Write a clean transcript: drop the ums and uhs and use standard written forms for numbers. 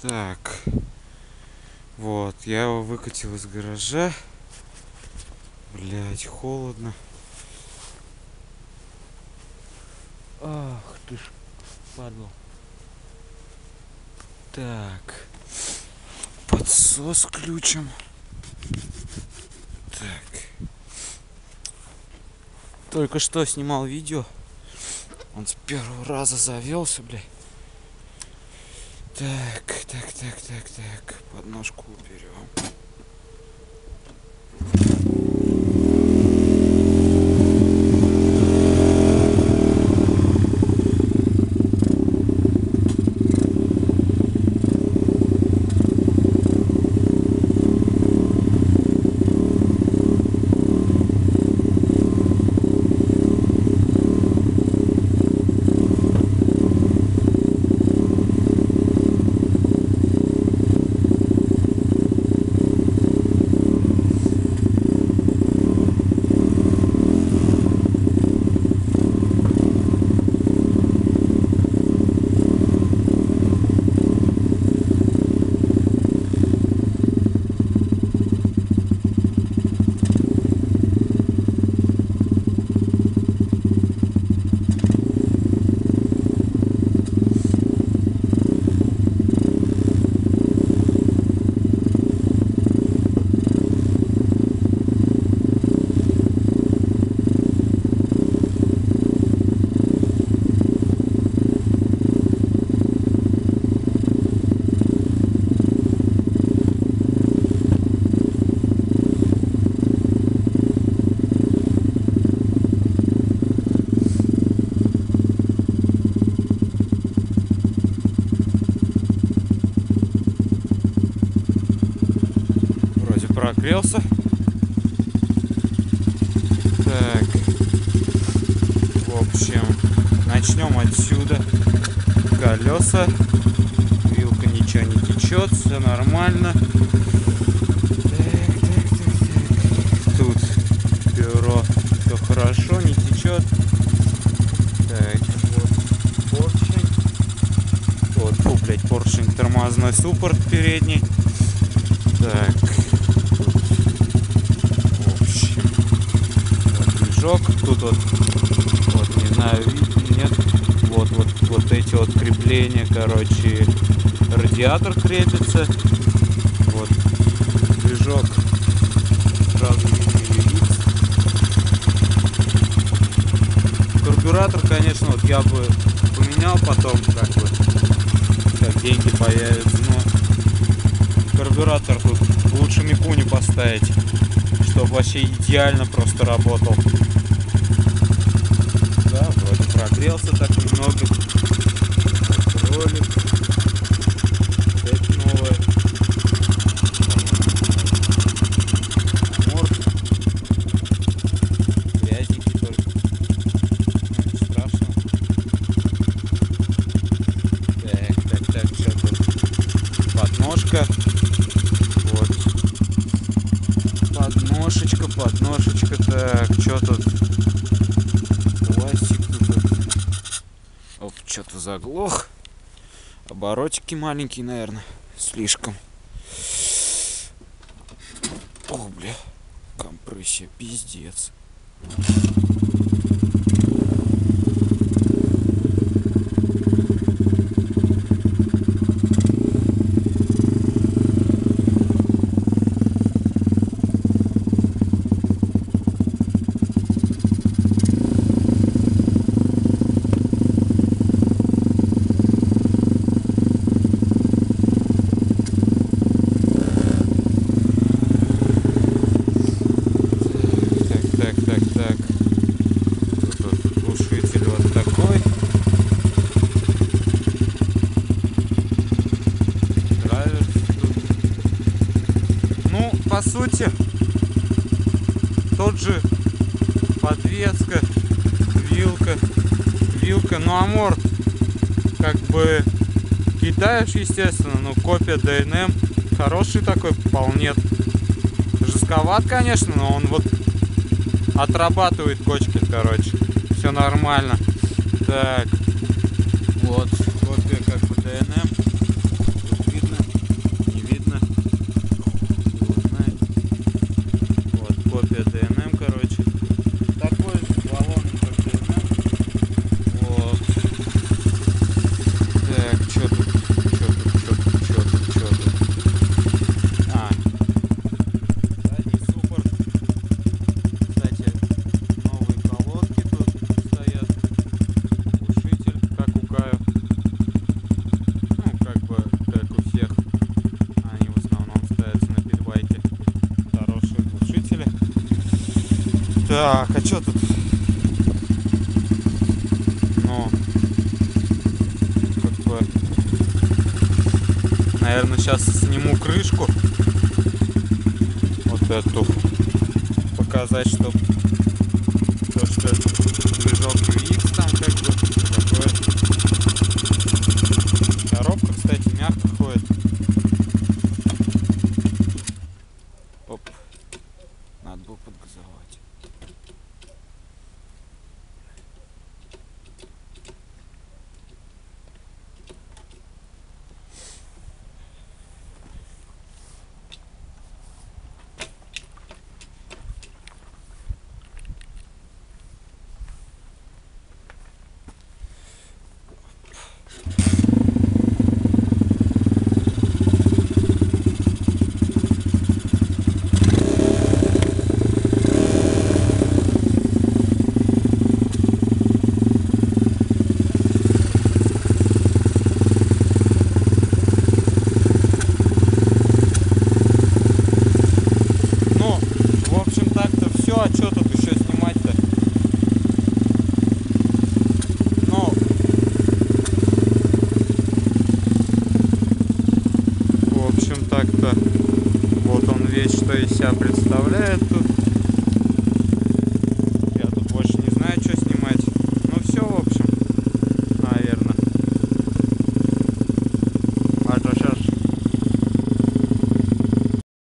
Так. Вот, я его выкатил из гаража. Блять, холодно. Ах ты ж, падла. Так. Подсос ключом. Так. Только что снимал видео. Он с первого раза завелся, блядь. Так. Подножку уберем. Прогрелся. Так. В общем, начнем отсюда. Колеса. Вилка, ничего не течет, все нормально. Так. Тут бюро, все хорошо, не течет. Так, вот поршень. Вот, блядь, поршень, тормозной суппорт передний. Так. Тут вот не знаю, видно, нет, вот эти вот крепления, короче, радиатор крепится, вот движок, сразу видно. Карбюратор, конечно, вот я бы поменял потом, как деньги появятся, но карбюратор тут лучше Микуни поставить, чтобы вообще идеально просто работал. Да, вроде прогрелся так немного. Ролик. Опять новое. Морд. Грязненький только. Ну, не страшно. Так, что тут? Подножка. Вот. Подножечка. Так, что тут? Оп, что-то заглох. Оборотики маленькие, наверное. Слишком. О, бля. Компрессия, пиздец. По сути, тот же подвеска, вилка, ну аморт как бы китаешь, естественно, но копия ДНМ, хороший такой вполне, жестковат, конечно, но он вот отрабатывает кочки, короче, все нормально. Так, вот копия как бы ДНМ, тут видно. копия ДНМ, короче. Такой же с баллоном, как ДНМ. Вот. Так, что тут? А, задний суппорт. Кстати, новые колодки тут стоят. Глушитель, как у Каю. Ну, как бы, как у всех. Они в основном ставятся на питбайке. Хорошие глушители. Так, а что тут? Ну, как бы, наверное, сейчас сниму крышку. Вот эту. Показать, что то, что движок UX там как бы такое. Коробка, кстати, мягко ходит. Оп. Надо было подгазовать. А что тут еще снимать-то? Ну, в общем, так-то вот он весь, что из себя представляет тут.